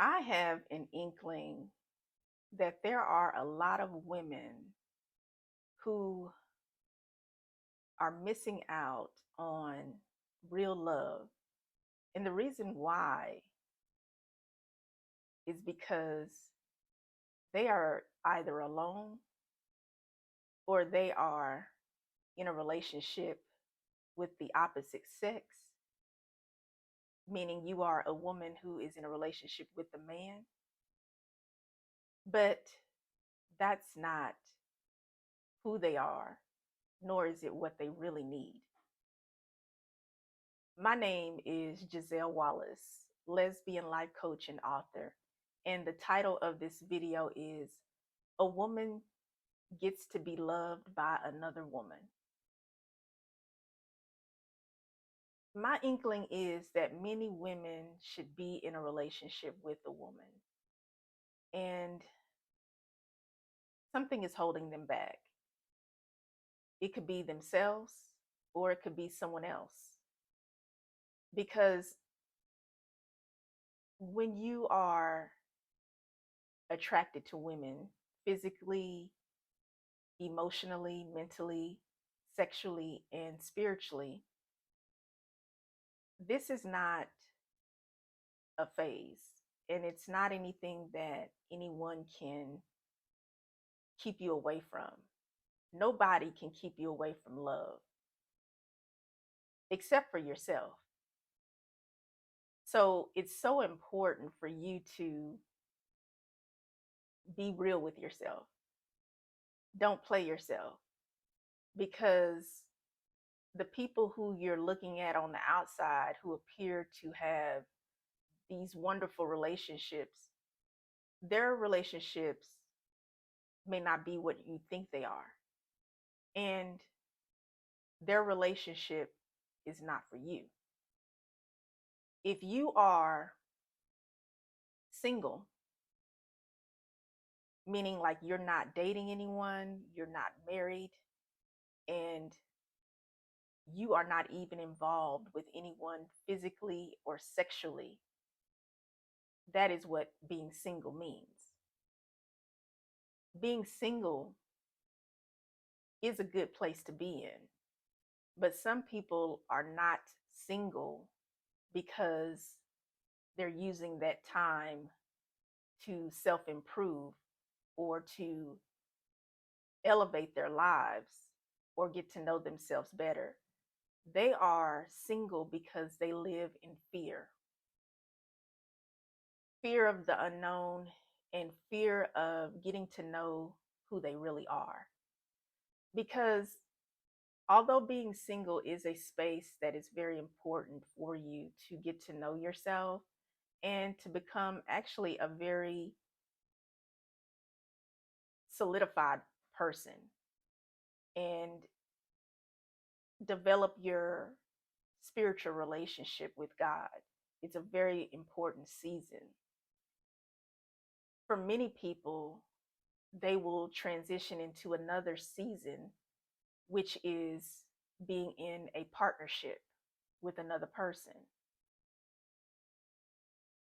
I have an inkling that there are a lot of women who are missing out on real love. And the reason why is because they are either alone or they are in a relationship with the opposite sex, meaning you are a woman who is in a relationship with a man, but that's not who they are, nor is it what they really need. My name is Giselle Wallace, lesbian life coach and author. And the title of this video is A Woman Gets to Be Loved by Another Woman. My inkling is that many women should be in a relationship with a woman, and something is holding them back. It could be themselves or it could be someone else. Because when you are attracted to women physically, emotionally, mentally, sexually, and spiritually, this is not a phase. And it's not anything that anyone can keep you away from. Nobody can keep you away from love except for yourself. So it's so important for you to be real with yourself. Don't play yourself, because the people who you're looking at on the outside who appear to have these wonderful relationships, their relationships may not be what you think they are. And their relationship is not for you. If you are single, meaning like you're not dating anyone, you're not married, and you are not even involved with anyone physically or sexually, that is what being single means. Being single is a good place to be in, but some people are not single because they're using that time to self improve or to elevate their lives or get to know themselves better. They are single because they live in fear of the unknown and fear of getting to know who they really are. Because although being single is a space that is very important for you to get to know yourself and to become actually a very solidified person and develop your spiritual relationship with God, it's a very important season. For many people, they will transition into another season, which is being in a partnership with another person.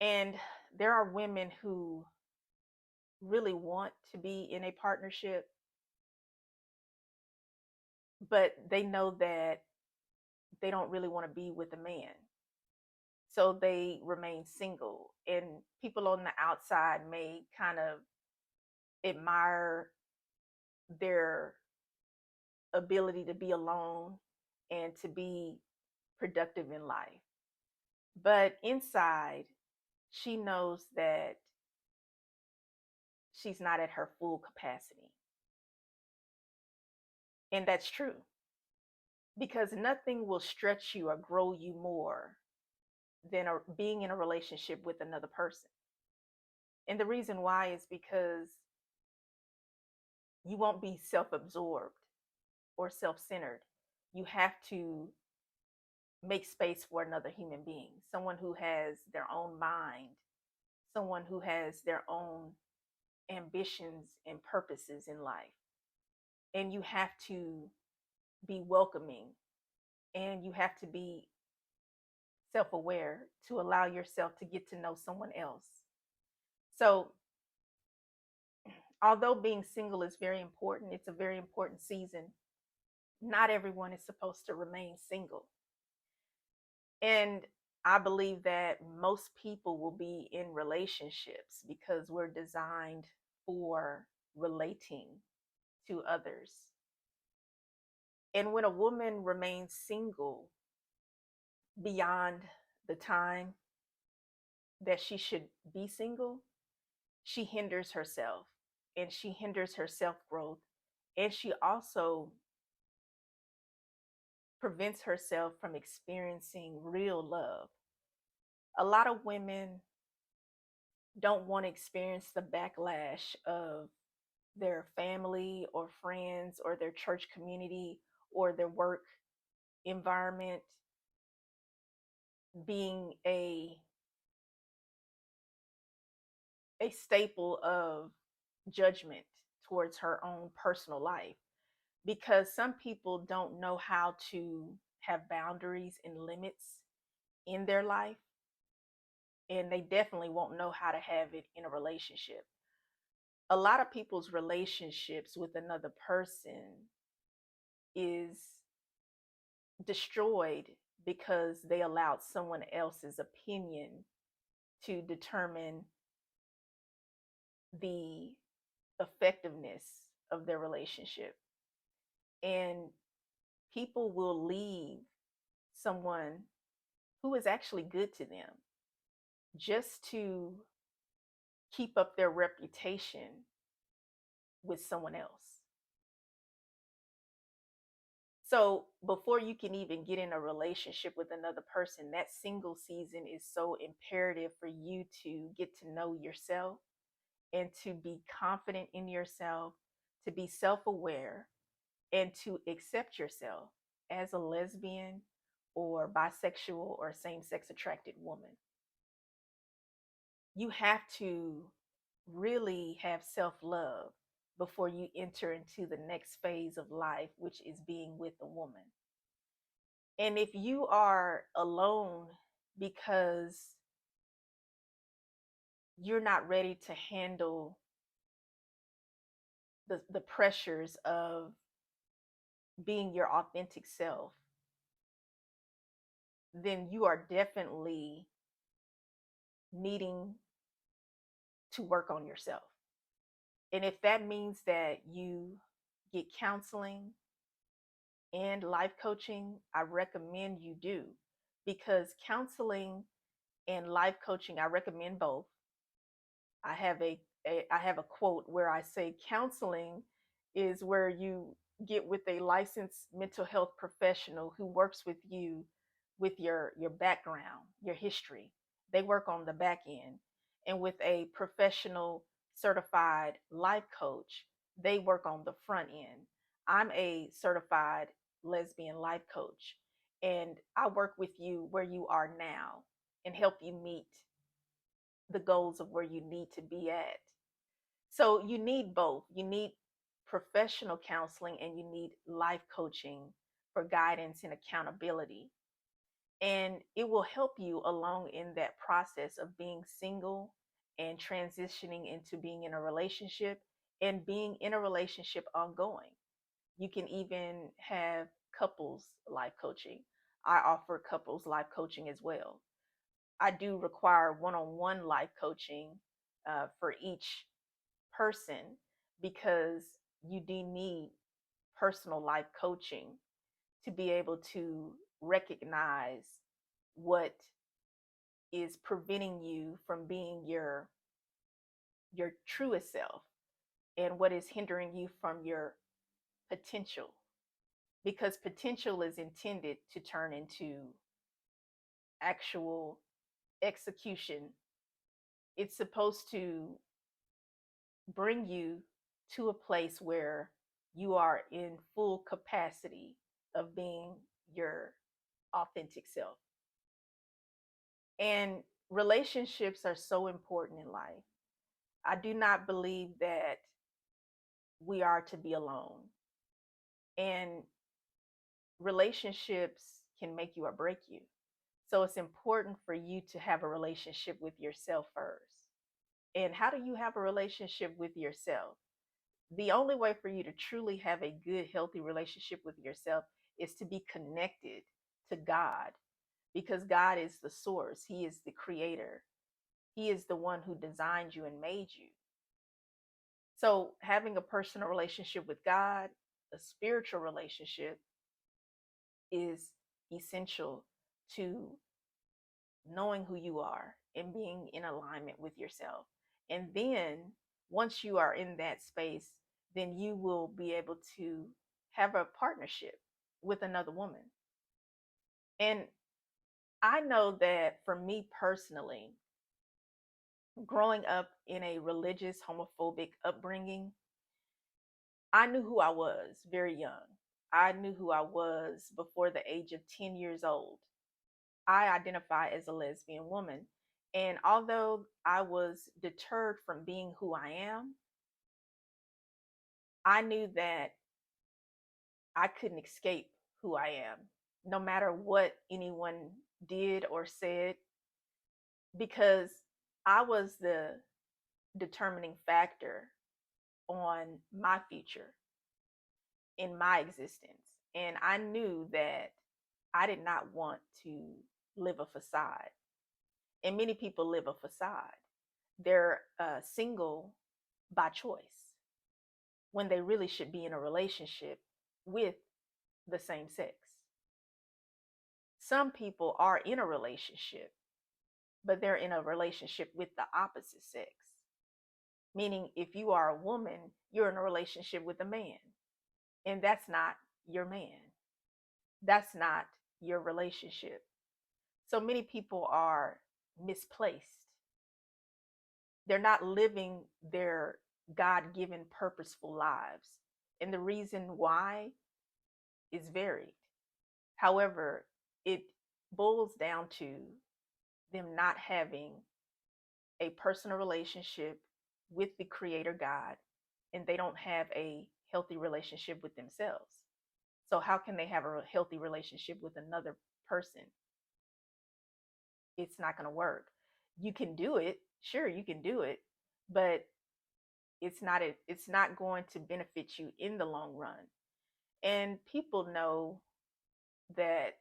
And there are women who really want to be in a partnership, but they know that they don't really want to be with a man. So they remain single. And people on the outside may kind of admire their ability to be alone and to be productive in life. But inside, she knows that she's not at her full capacity. And that's true, because nothing will stretch you or grow you more than being in a relationship with another person. And the reason why is because you won't be self absorbed or self centered. You have to make space for another human being, someone who has their own mind, someone who has their own ambitions and purposes in life. And you have to be welcoming, and you have to be self aware to allow yourself to get to know someone else So, although being single is very important, it's a very important season. Not everyone is supposed to remain single. And I believe that most people will be in relationships because we're designed for relating to others. And when a woman remains single beyond the time that she should be single, she hinders herself and she hinders her self growth. And she also prevents herself from experiencing real love. A lot of women don't want to experience the backlash of their family or friends or their church community or their work environment being a staple of judgment towards her own personal life, because some people don't know how to have boundaries and limits in their life, and they definitely won't know how to have it in a relationship. A lot of people's relationships with another person is destroyed because they allowed someone else's opinion to determine the effectiveness of their relationship. And people will leave someone who is actually good to them just to keep up their reputation with someone else. So before you can even get in a relationship with another person, that single season is so imperative for you to get to know yourself and to be confident in yourself, to be self aware, and to accept yourself as a lesbian or bisexual or same sex attracted woman. You have to really have self love before you enter into the next phase of life, which is being with a woman. And if you are alone because you're not ready to handle the pressures of being your authentic self, then you are definitely needing to work on yourself. And if that means that you get counseling and life coaching, I recommend you do, because counseling and life coaching, I recommend both. I have I have a quote where I say counseling is where you get with a licensed mental health professional who works with you with your background, your history. They work on the back end. And with a professional certified life coach, they work on the front end. I'm a certified lesbian life coach, and I work with you where you are now and help you meet the goals of where you need to be at. So you need both. You need professional counseling and you need life coaching for guidance and accountability. And it will help you along in that process of being single and transitioning into being in a relationship and being in a relationship ongoing. You can even have couples life coaching. I offer couples life coaching as well. I do require one-on-one life coaching for each person, because you do need personal life coaching to be able to recognize what is preventing you from being your truest self and what is hindering you from your potential, because potential is intended to turn into actual execution. It's supposed to bring you to a place where you are in full capacity of being your authentic self. And relationships are so important in life. I do not believe that we are to be alone. And relationships can make you or break you. So it's important for you to have a relationship with yourself first. And how do you have a relationship with yourself? The only way for you to truly have a good, healthy relationship with yourself is to be connected to God, because God is the source, He is the creator, He is the one who designed you and made you. So, having a personal relationship with God, a spiritual relationship, is essential to knowing who you are and being in alignment with yourself. And then once you are in that space, then you will be able to have a partnership with another woman. And I know that for me personally, growing up in a religious homophobic upbringing, I knew who I was very young. I knew who I was before the age of 10 years old. I identify as a lesbian woman. And although I was deterred from being who I am, I knew that I couldn't escape who I am, no matter what anyone did or said, because I was the determining factor on my future, in my existence. And I knew that I did not want to live a facade. And many people live a facade. They're single by choice when they really should be in a relationship with the same sex. Some people are in a relationship, but they're in a relationship with the opposite sex. Meaning, if you are a woman, you're in a relationship with a man, and that's not your man. That's not your relationship. So many people are misplaced. They're not living their God given purposeful lives. And the reason why is varied. However, it boils down to them not having a personal relationship with the Creator God, and they don't have a healthy relationship with themselves. So, how can they have a healthy relationship with another person? It's not going to work. You can do it, sure, you can do it, but it's not going to benefit you in the long run. And people know that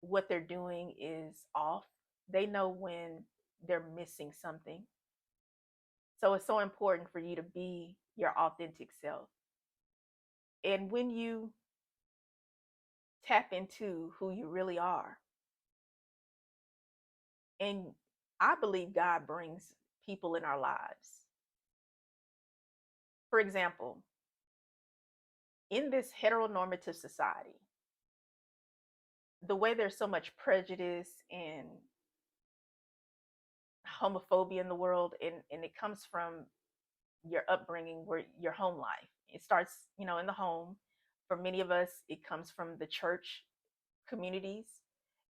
what they're doing is off. They know when they're missing something. So it's so important for you to be your authentic self. And when you tap into who you really are, and I believe God brings people in our lives. For example, in this heteronormative society, the way there's so much prejudice and homophobia in the world, and it comes from your upbringing, where your home life, it starts, in the home. For many of us, it comes from the church communities,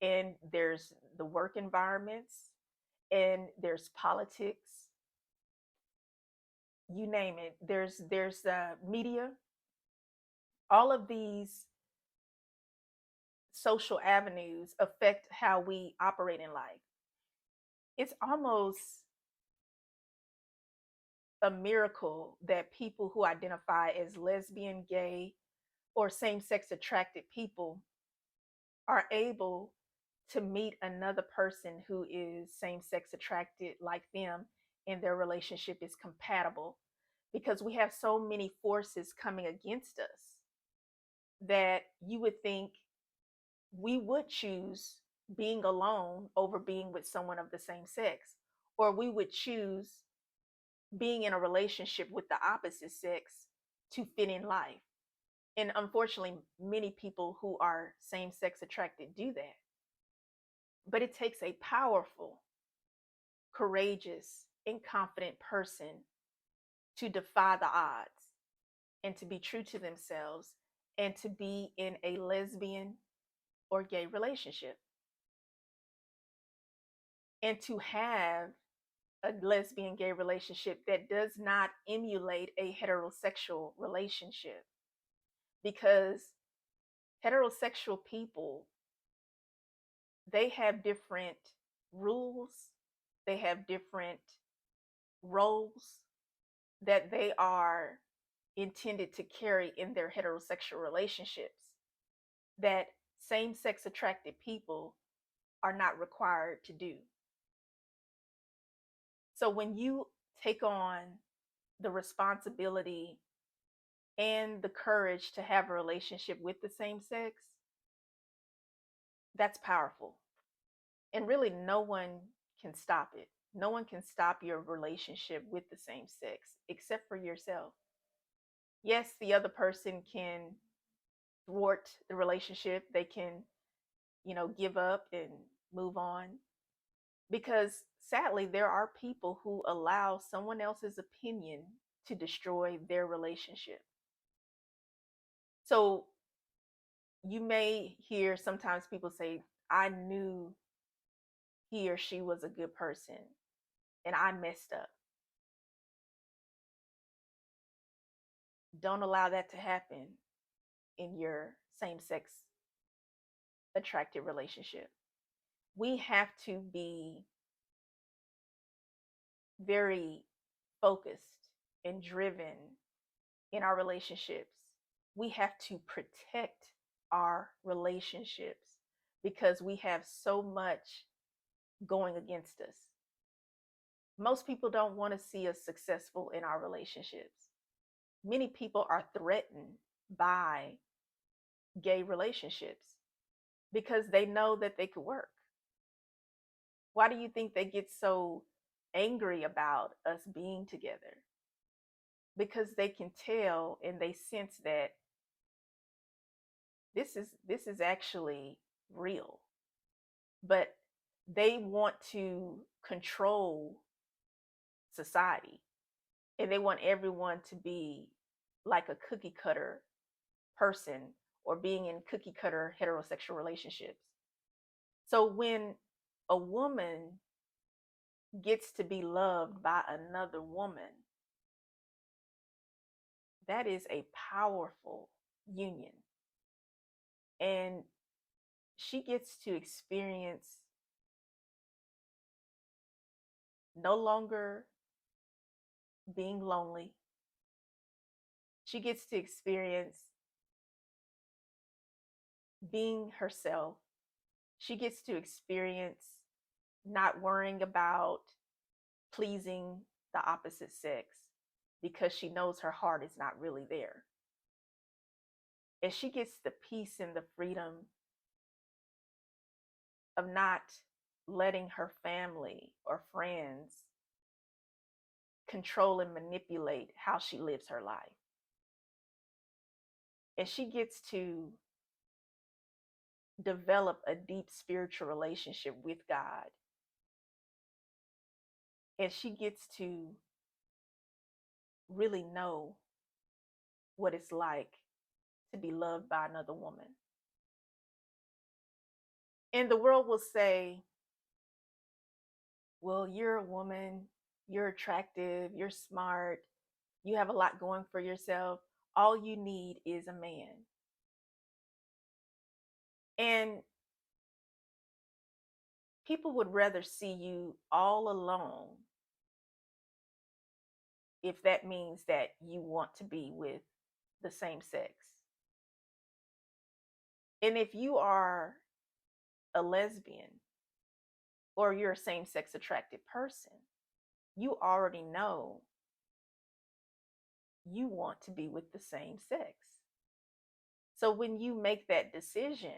and there's the work environments, and there's politics, you name it. There's media. All of these social avenues affect how we operate in life. It's almost a miracle that people who identify as lesbian, gay, or same sex attracted people are able to meet another person who is same sex attracted like them, and their relationship is compatible, because we have so many forces coming against us that you would think we would choose being alone over being with someone of the same sex, or we would choose being in a relationship with the opposite sex to fit in life. And unfortunately, many people who are same sex attracted do that. But it takes a powerful, courageous, and confident person to defy the odds and to be true to themselves and to be in a lesbian or gay relationship, and to have a lesbian gay relationship that does not emulate a heterosexual relationship, because heterosexual people, they have different rules, they have different roles that they are intended to carry in their heterosexual relationships that same sex attracted people are not required to do. So when you take on the responsibility and the courage to have a relationship with the same sex, that's powerful. And really, no one can stop it. No one can stop your relationship with the same sex except for yourself. Yes, the other person can thwart the relationship. They can, give up and move on. Because sadly, there are people who allow someone else's opinion to destroy their relationship. So you may hear sometimes people say, I knew he or she was a good person and I messed up. Don't allow that to happen in your same sex attracted relationship. We have to be very focused and driven in our relationships. We have to protect our relationships because we have so much going against us. Most people don't want to see us successful in our relationships. Many people are threatened by gay relationships because they know that they could work. Why do you think they get so angry about us being together? Because they can tell and they sense that this is actually real. But they want to control society and they want everyone to be like a cookie cutter person or being in cookie cutter heterosexual relationships. So when a woman gets to be loved by another woman, that is a powerful union. And she gets to experience no longer being lonely. She gets to experience being herself. She gets to experience not worrying about pleasing the opposite sex because she knows her heart is not really there. And she gets the peace and the freedom of not letting her family or friends control and manipulate how she lives her life. And she gets to develop a deep spiritual relationship with God. And she gets to really know what it's like to be loved by another woman. And the world will say, well, you're a woman, you're attractive, you're smart, you have a lot going for yourself. All you need is a man. And people would rather see you all alone if that means that you want to be with the same sex. And if you are a lesbian or you're a same sex attracted person, you already know you want to be with the same sex. So when you make that decision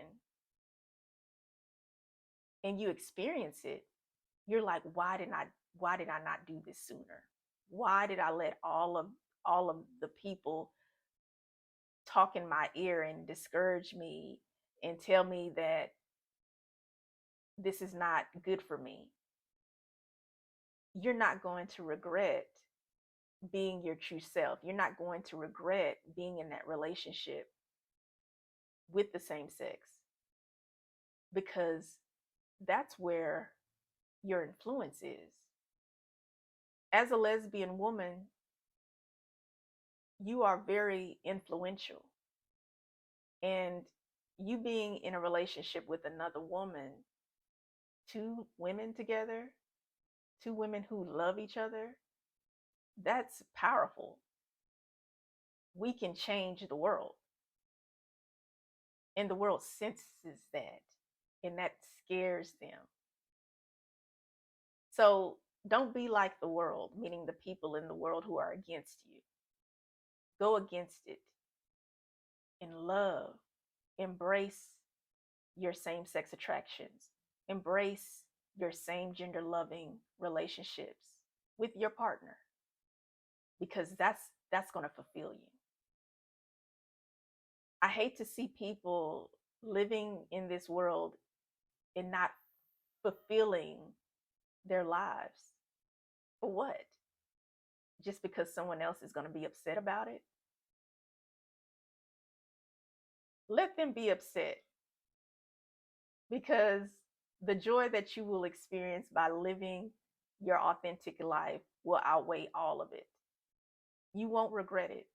and you experience it, you're like, why did I not do this sooner? Why did I let all of the people talk in my ear and discourage me and tell me that this is not good for me? You're not going to regret being your true self. You're not going to regret being in that relationship with the same sex because that's where your influence is. As a lesbian woman, you are very influential. And you being in a relationship with another woman, two women together, two women who love each other, That's powerful. We can change the world, and the world senses that, and that scares them. So don't be like the world, meaning the people in the world who are against you. Go against it in love. Embrace your same sex attractions. Embrace your same gender loving relationships with your partner, because that's going to fulfill you. I hate to see people living in this world and not fulfilling their lives. For what? Just because someone else is going to be upset about it? Let them be upset, because the joy that you will experience by living your authentic life will outweigh all of it. You won't regret it.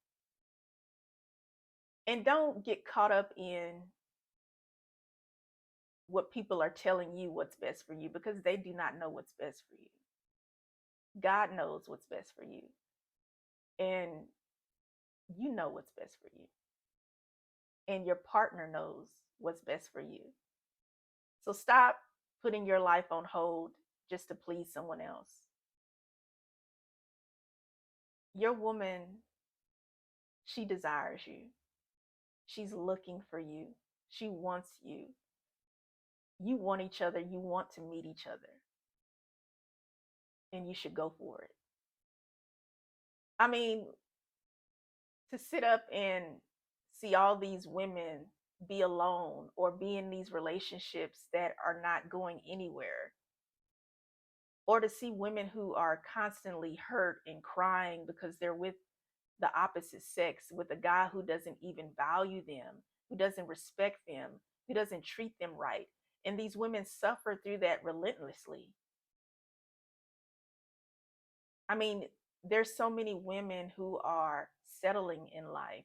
And don't get caught up in what people are telling you what's best for you, because they do not know what's best for you. God knows what's best for you. And you know what's best for you. And your partner knows what's best for you. So stop putting your life on hold just to please someone else. Your woman, she desires you. She's looking for you. She wants you. You want each other. You want to meet each other. And you should go for it. I mean, to sit up and see all these women be alone or be in these relationships that are not going anywhere, or to see women who are constantly hurt and crying because they're with the opposite sex, with a guy who doesn't even value them, who doesn't respect them, who doesn't treat them right. And these women suffer through that relentlessly. I mean, there's so many women who are settling in life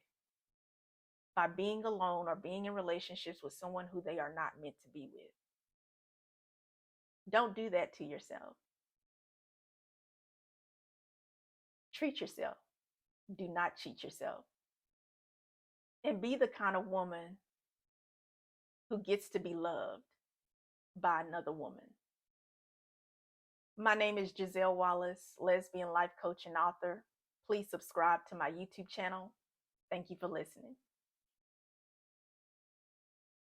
by being alone or being in relationships with someone who they are not meant to be with. Don't do that to yourself. Treat yourself. Do not cheat yourself. And be the kind of woman who gets to be loved by another woman. My name is Giselle Wallace, lesbian life coach and author. Please subscribe to my YouTube channel. Thank you for listening.